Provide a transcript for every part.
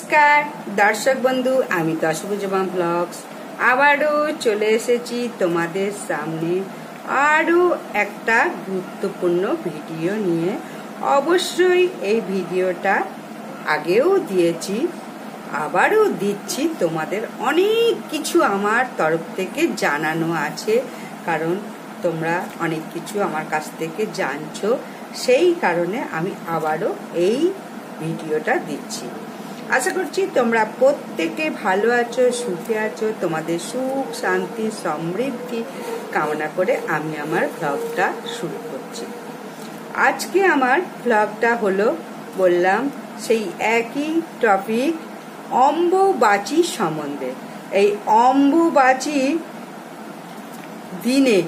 নমস্কার দর্শক বন্ধু, আমি দশভুজা ব্লগস আবারও চলে এসেছি তোমাদের সামনে আরও একটা গুরুত্বপূর্ণ ভিডিও নিয়ে। অবশ্যই এই ভিডিওটা আগেও দিয়েছি, আবারও দিচ্ছি। তোমাদের অনেক কিছু আমার তরফ থেকে জানানো আছে, কারণ তোমরা অনেক কিছু আমার কাছ থেকে জানছো, সেই কারণে আমি আবারও এই ভিডিওটা দিচ্ছি। আশা করছি তোমরা প্রত্যেকে ভালো আছো, সুখে আছো। তোমাদের সুখ, শান্তি, সমৃদ্ধি কামনা করে আমি আমার ব্লগটা শুরু করছি। আজকে আমার ব্লগটা হলো, বললাম সেই একই টপিক, অম্বুবাচী সম্বন্ধে। এই অম্বুবাচী দিনে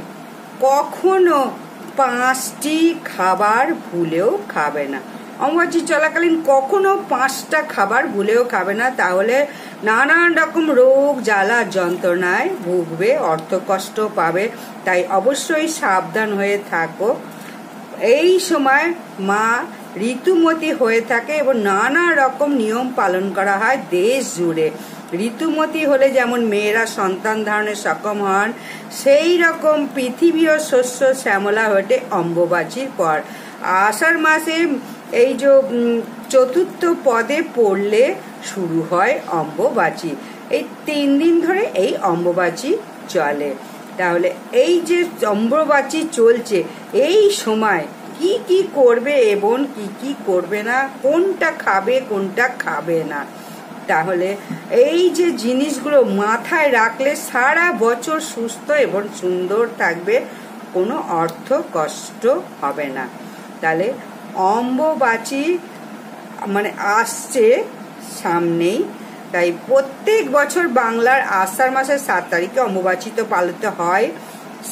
কখনো 5টি খাবার ভুলেও খাবে না। অম্বুবাচী চলাকালীন কখনো 5টা খাবার ভুলেও খাবে না, তাহলে নানান রকম রোগ জ্বালা যন্ত্রণায় ভুগবে, অর্থকষ্ট পাবে। তাই অবশ্যই সাবধান হয়ে থাকো। এই সময় মা ঋতুমতী হয়ে থাকে এবং নানা রকম নিয়ম পালন করা হয় দেশ জুড়ে। ঋতুমতী হলে যেমন মেয়েরা সন্তান ধারণে সক্ষম হন, সেই রকম পৃথিবীও শস্য শ্যামলা ওঠে অম্বুবাচীর পর। আষাঢ় মাসে এই যে চতুর্থ পদে পড়লে শুরু হয় অম্বুবাচী। এই 3 দিন ধরে এই অম্বুবাচী চলে। তাহলে এই যে অম্বুবাচী চলছে, এই সময় কি কি করবে এবং কি কি করবে না, কোনটা খাবে কোনটা খাবে না, তাহলে এই যে জিনিসগুলো মাথায় রাখলে সারা বছর সুস্থ এবং সুন্দর থাকবে, কোনো অর্থ কষ্ট হবে না। তাহলে অম্বুবাচী মানে আসছে সামনেই, তাই প্রত্যেক বছর বাংলার আষাঢ় মাসের 7 তারিখে অম্বুবাচী তো পালিত হয়,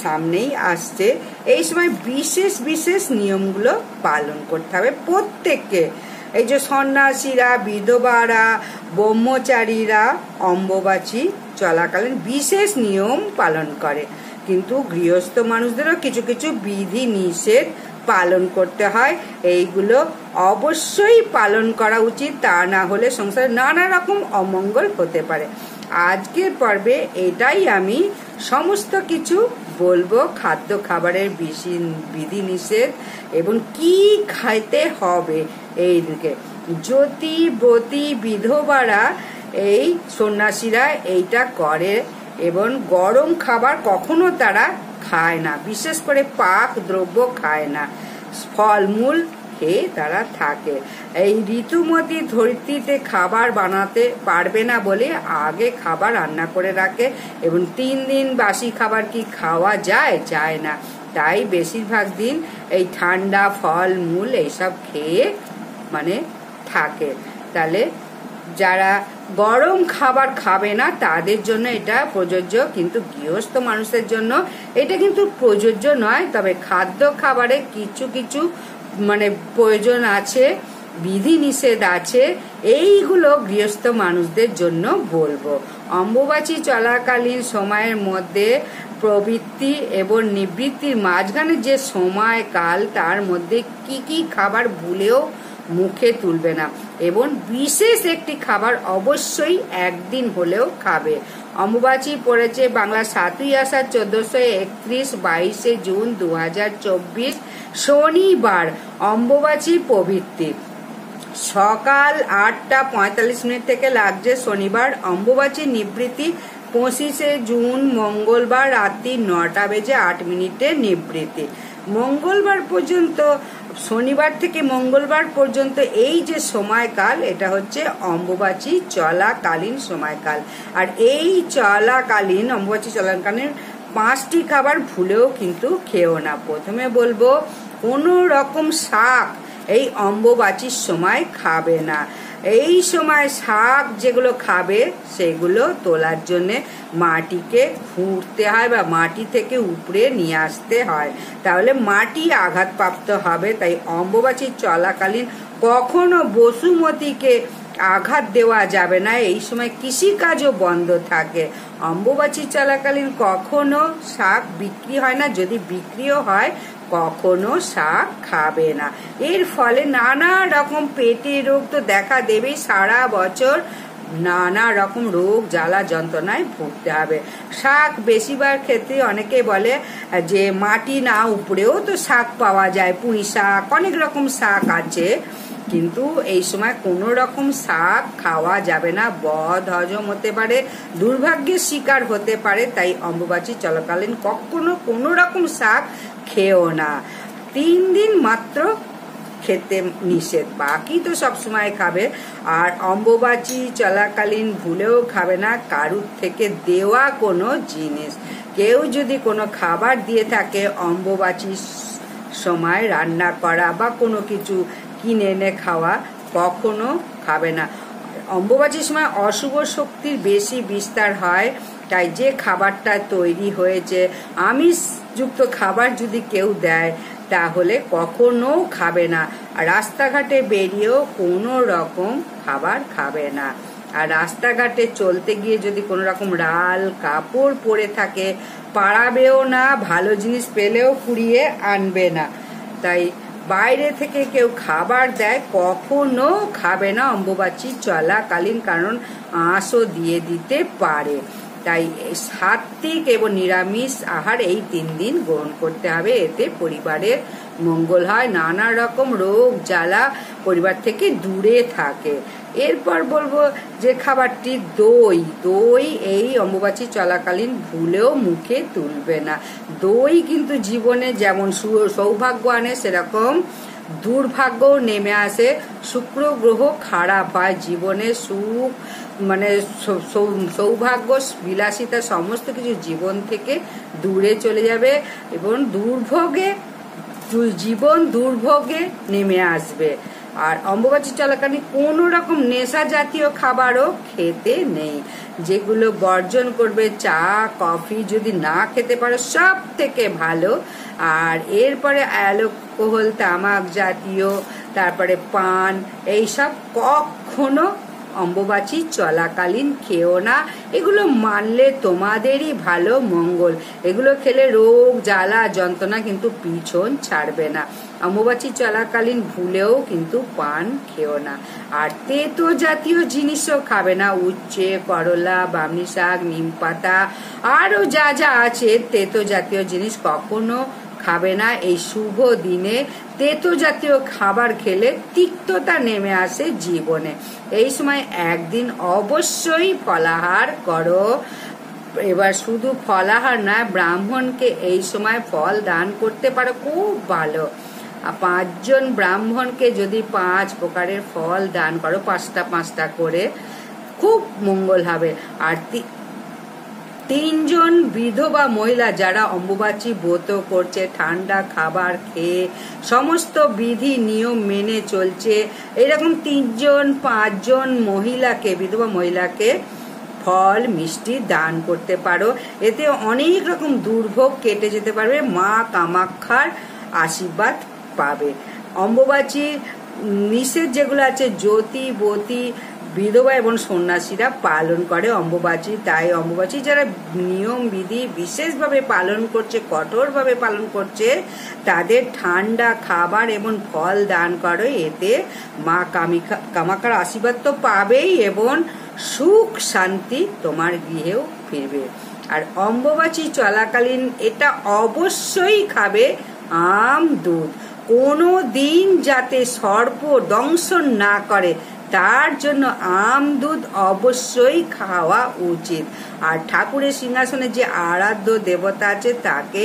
সামনেই আসছে। এই সময় বিশেষ বিশেষ নিয়মগুলো পালন করতে হবে প্রত্যেককে। এই যে সন্ন্যাসীরা, বিধবারা, ব্রহ্মচারীরা অম্বুবাচী চলাকালীন বিশেষ নিয়ম পালন করে, কিন্তু গৃহস্থ মানুষদেরও কিছু কিছু বিধি নিষেধ পালন করতে হয়। এইগুলো অবশ্যই পালন করা উচিত, তা না হলে সংসারে নানা রকম অমঙ্গল হতে পারে। আজকের পর্বে এটাই আমি সমস্ত কিছু বলবো, খাদ্য খাবারের বিধি নিষেধ এবং কি খাইতে হবে। এই দিকে জ্যোতিব্রতী বিধবারা, এই সন্ন্যাসীরা এইটা করে এবং গরম খাবার কখনো তারা খায় না, বিশেষ করে পাক দ্রব্য খায় না, ফলমূল খেয়ে তারা থাকে। এই ঋতুমতী ধরিত্রীতে খাবার বানাতে পারবে না বলে আগে খাবার রান্না করে রাখে, এবং 3 দিন বাসি খাবার কি খাওয়া যায় না। তাই বেশিরভাগ দিন এই ঠান্ডা ফলমূল এইসব খেয়ে মানে থাকে। তাহলে যারা গরম খাবার খাবে না তাদের জন্য এটা প্রযোজ্য, কিন্তু গৃহস্থ মানুষের জন্য এটা কিন্তু প্রযোজ্য নয়। তবে খাদ্য খাবারে কিছু কিছু মানে প্রয়োজন আছে, বিধি নিষেধ আছে, এইগুলো গৃহস্থ মানুষদের জন্য বলবো। অম্বুবাচী চলাকালীন সময়ের মধ্যে প্রবৃত্তি এবং নিবৃত্তির মাঝখানে যে সময়কাল, তার মধ্যে কি কি খাবার ভুলেও মুখে তুলবে না, এবং বিশেষ একটি খাবার অবশ্যই একদিন হলেও খাবে। অম্বুবাচী পড়েছে বাংলা 7ই আষাঢ় 1431, 22 জুন 2024 শনিবার। অম্বুবাচী প্রবৃত্তি সকাল 8টা 45 মিনিট থেকে লাগছে শনিবার। অম্বুবাচী নিবৃত্তি 25 জুন মঙ্গলবার রাত্রি 9টা বেজে 8 মিনিটে নিবৃত্তি। মঙ্গলবার পর্যন্ত, শনিবার থেকে মঙ্গলবার পর্যন্ত এই যে সময়কাল, এটা হচ্ছে অম্বুবাচী চলাকালীন সময়কাল। আর এই চলাকালীন, অম্বুবাচী চলাকালীন 5টি খাবার ভুলেও কিন্তু খেও না। প্রথমে বলবো, কোনো রকম শাক এই অম্বুবাচীর সময় খাবে না। এই সময় শাক যেগুলো খাবে সেগুলো তোলার জন্য মাটিকে খুঁড়তে হয় বা মাটি থেকে উপরে নিয়ে আসতে হয়, তাহলে মাটি আঘাতপ্রাপ্ত হবে। তাই অম্বুবাচী চলাকালীন কখনো বসুমতীকে আঘাত দেওয়া যাবে না। এই সময় কৃষিকাজও বন্ধ থাকে। অম্বুবাচী চলাকালীন কখনো শাক বিক্রি হয় না, যদি বিক্রিও হয় কখনো শাক খাবে না। এর ফলে নানা রকম পেটের রোগ তো দেখা দেবেই, সারা বছর নানা রকম রোগ জ্বালা যন্ত্রণায় ভুগতে হবে। শাক বেশিরভাগ ক্ষেত্রে অনেকে বলে যে মাটি না উপড়েও তো শাক পাওয়া যায়, পুঁই শাক, অনেক রকম শাক আছে, কিন্তু এই সময় কোনো রকম শাক খাওয়া যাবে না, বদ হজম হতে পারে, দুর্ভাগ্যের শিকার হতে পারে। তাই অম্বুবাচী চলাকালীন কখনো কোনো রকম শাক খেও না। 3 দিন মাত্র খেতে নিষেধ, বাকি তো সব সময় খাবে। আর অম্বুবাচী চলাকালীন ভুলেও খাবে না কারুর থেকে দেওয়া কোনো জিনিস। কেউ যদি কোনো খাবার দিয়ে থাকে অম্বুবাচীর সময় রান্না করা বা কোনো কিছু কিনে এনে খাওয়া, কখনো খাবে না। অম্বুবাচীর সময় অশুভ শক্তির বেশি বিস্তার হয়, তাই যে খাবারটা তৈরি হয়েছে আমিষযুক্ত খাবার যদি কেউ দেয় তাহলে কখনো খাবে না। আর রাস্তাঘাটে বেরিয়েও কোনো রকম খাবার খাবে না। আর রাস্তাঘাটে চলতে গিয়ে যদি কোনো রকম লাল কাপড় পরে থাকে পাড়াবেও না, ভালো জিনিস পেলেও কুড়িয়ে আনবে না। তাই বাইরে থেকে কেউ খাবার দেয় কখনো খাবে না অম্বুবাচী চলাকালীন, কারণ আঁশও দিয়ে দিতে পারে। তাই সাত্ত্বিক এবং নিরামিষ আহার এই 3 দিন গ্রহণ করতে হবে, এতে পরিবারের মঙ্গল হয়, নানা রকম রোগ জ্বালা পরিবার থেকে দূরে থাকে। এরপর বলবো যে খাবারটি দই। দই এই অম্বুবাচী চলাকালীন ভুলেও মুখে তুলবে না। দই কিন্তু জীবনে যেমন সৌভাগ্য আনে সেরকম দুর্ভাগ্যও নেমে আসে। শুক্র গ্রহ খারাপ হয়, জীবনে সুখ মানে সৌভাগ্য বিলাসিতা সমস্ত কিছু জীবন থেকে দূরে চলে যাবে এবং জীবন দুর্ভোগে নেমে আসবে। আর অম্বুবাচী চলাকালীন কোনো রকম নেশা জাতীয় খাবারও খেতে নেই, যেগুলো বর্জন করবে। চা কফি যদি না খেতে পারো সব থেকে ভালো। আর এরপরে অ্যালকোহল, তামাক জাতীয়, তারপরে পান, এইসব কখনো অম্বুবাচী চলাকালীন খেও না। এগুলো মানলে তোমাদেরই ভালো মঙ্গল, এগুলো খেলে রোগ জ্বালা যন্ত্রণা কিন্তু পিছন ছাড়বে না। অম্বুবাচী চলাকালীন ভুলেও কিন্তু পান খেও না। আর তেতো জাতীয় জিনিসও খাবে না, উচ্ছে, করলা, বামনি শাক, নিম পাতা, আরও যা যা আছে তেতো জাতীয় জিনিস কখনো খাবে না। এই শুভ দিনে তেতো জাতীয় খাবার খেলে তিক্ততা নেমে আসে জীবনে। এই সময় একদিন অবশ্যই ফলাহার করো। এবার শুধু ফলাহার না, ব্রাহ্মণকে এই সময় ফল দান করতে পারো, খুব ভালো। 5 জন ব্রাহ্মণকে যদি 5 প্রকারের ফল দান করো, 5টা করে, খুব মঙ্গল হবে। আর 3 জন বিধবা মহিলা যারা অম্বুবাচী ব্রত করছে, ঠান্ডা খাবার খেয়ে সমস্ত বিধি নিয়ম মেনে চলছে, এরকম 3 জন 5 জন মহিলাকে, বিধবা মহিলাকে ফল মিষ্টি দান করতে পারো। এতে অনেক রকম দুর্ভোগ কেটে যেতে পারবে, মা কামাখ্যার আশীর্বাদ পাবে। অম্বুবাচীর নিষেধ যেগুলো আছে জ্যোতিবতী বিধবা এবং সন্ন্যাসীরা পালন করে অম্বুবাচী। তাই অম্বুবাচী যারা নিয়ম বিধি বিশেষভাবে পালন করছে, কঠোরভাবে পালন করছে, তাদের ঠান্ডা খাবার এবং ফল দান করে। এতে মা কামাখ্যার আশীর্বাদ তো পাবেই এবং সুখ শান্তি তোমার গৃহেও ফিরবে। আর অম্বুবাচী চলাকালীন এটা অবশ্যই খাবে আম দুধ। কোনো দিন যাতে সর্প দংশন না করে তার জন্য আম দুধ অবশ্যই খাওয়া উচিত। আর ঠাকুরের সিংহাসনে যে আরাধ্য দেবতা আছে তাকে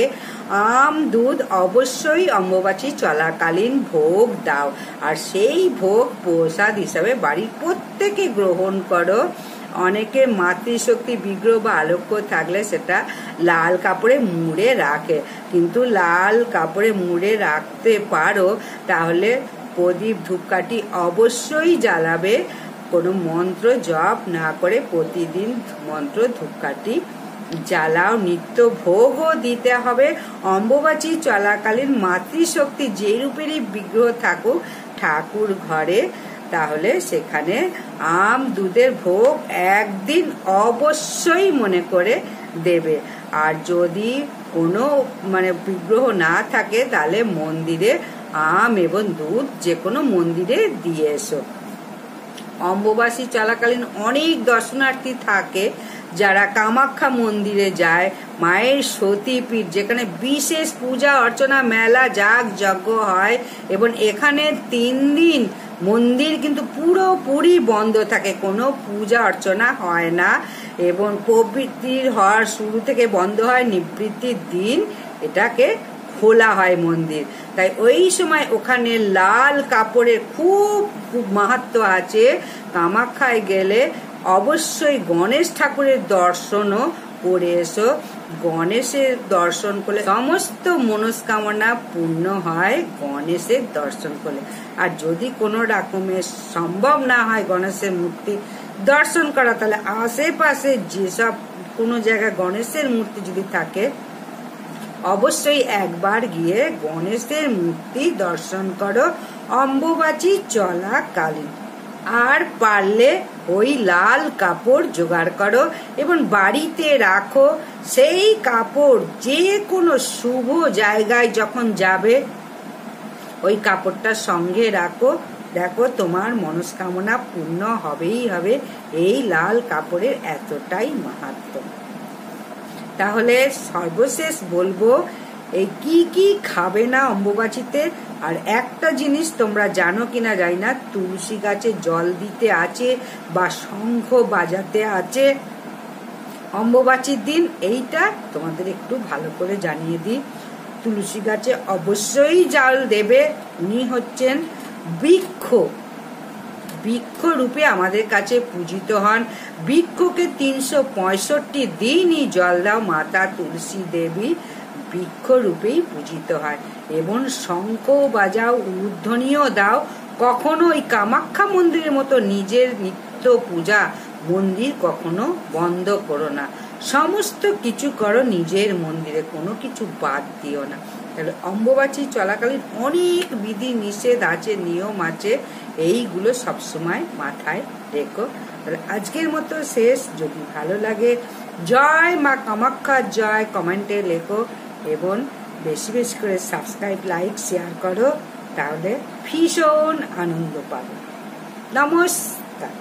আম দুধ অবশ্যই অম্বুবাচী চলাকালীন ভোগ দাও। আর সেই ভোগ প্রসাদ হিসাবে বাড়ির প্রত্যেকে গ্রহণ করো। অনেকে মাতৃশক্তি বিগ্রহ বা আলোক্য থাকলে সেটা লাল কাপড়ে মুড়ে রাখে, কিন্তু লাল কাপড়ে মুড়ে রাখতে পারো তাহলে প্রদীপ ধূপকাঠি অবশ্যই জ্বালাবে। কোনো মন্ত্র জপ না করে প্রতিদিন মন্ত্র ধূপকাঠি জ্বালাও। নিত্য ভোগও দিতে হবে। অম্বুবাচী চলাকালীন মাতৃশক্তি যে রূপেরই বিগ্রহ থাকুক ঠাকুর ঘরে, তাহলে সেখানে আম দুধের ভোগ একদিন অবশ্যই মনে করে দেবে। আর যদি কোনো মানে বিগ্রহ না থাকে তাহলে মন্দিরে আম এবং দুধ যে কোনো মন্দিরে দিয়ে এসো। অম্বুবাসী চলাকালীন অনেক দর্শনার্থী থাকে যারা কামাখ্যা মন্দিরে যায়, মায়ের সতীপীঠ যেখানে বিশেষ পূজা অর্চনা মেলা যাগ যজ্ঞ হয় এবং এখানে 3 দিন মন্দির কিন্তু পুরোপুরি বন্ধ থাকে, কোনো পূজা অর্চনা হয় না এবং প্রবৃত্তির হওয়ার শুরু থেকে বন্ধ হয় নিবৃত্তির দিন এটাকে খোলা হয় মন্দির। তাই ওই সময় ওখানে লাল কাপড়ের খুব খুব মাহাত্ম্য আছে। কামাখ্যায় গেলে অবশ্যই গণেশ ঠাকুরের দর্শনও করে এসো। গণেশের দর্শন করলে সমস্ত মনস্কামনা পূর্ণ হয় গণেশের দর্শন করলে। আর যদি কোনো রকমের সম্ভব না হয় গণেশের মূর্তি দর্শন করা, তাহলে আশেপাশে যেসব কোনো জায়গায় গণেশের মূর্তি যদি থাকে অবশ্যই একবার গিয়ে গণেশের মূর্তি দর্শন করো অম্বুবাচী চলাকালীন। আর পারলে ওই লাল কাপড় জোগাড় করো এবং বাড়িতে রাখো। সেই কাপড় যে কোনো শুভ জায়গায় যখন যাবে ওই কাপড়টা সঙ্গে রাখো, দেখো তোমার মনস্কামনা পূর্ণ হবেই হবে। এই লাল কাপড়ের এতটাই মাহাত্ম্য। তাহলে সর্বশেষ বলবো এই কি খাবে না অম্বুবাচীতে। আর একটা জিনিস তোমরা জানো কিনা জানি না, তুলসী গাছে জল দিতে আছে বা শঙ্খ বাজাতে আছে অম্বুবাচীর দিন, এইটা তোমাদের একটু ভালো করে জানিয়ে দিই। তুলসী গাছে অবশ্যই জল দেবে। উনি হচ্ছেন বৃক্ষ, বৃক্ষ রূপে আমাদের কাছে পূজিত হন। বৃক্ষকে 365 দিনই জল দাও, মাতা তুলসী দেবী বৃক্ষ রূপেই পূজিত হয়। এবং শঙ্খ বাজাও, উলুধ্বনিও দাও। কখনো ওই কামাখ্যা মন্দিরের মতো নিজের নিত্য পূজা মন্দির কখনো বন্ধ করো না। সমস্ত কিছু করো নিজের মন্দিরে, কোনো কিছু বাদ দিও না। তাহলে অম্বুবাচী চলাকালীন অনেক বিধি নিষেধ আছে, নিয়ম আছে, এইগুলো সবসময় মাথায় রেখো। তাহলে আজকের মতো শেষ। যদি ভালো লাগে জয় মা কামাখ্যা জয় কমেন্টে লেখো এবং বেশি বেশি করে সাবস্ক্রাইব, লাইক, শেয়ার করো, তাহলে ভীষণ আনন্দ পাবে। নমস্কার।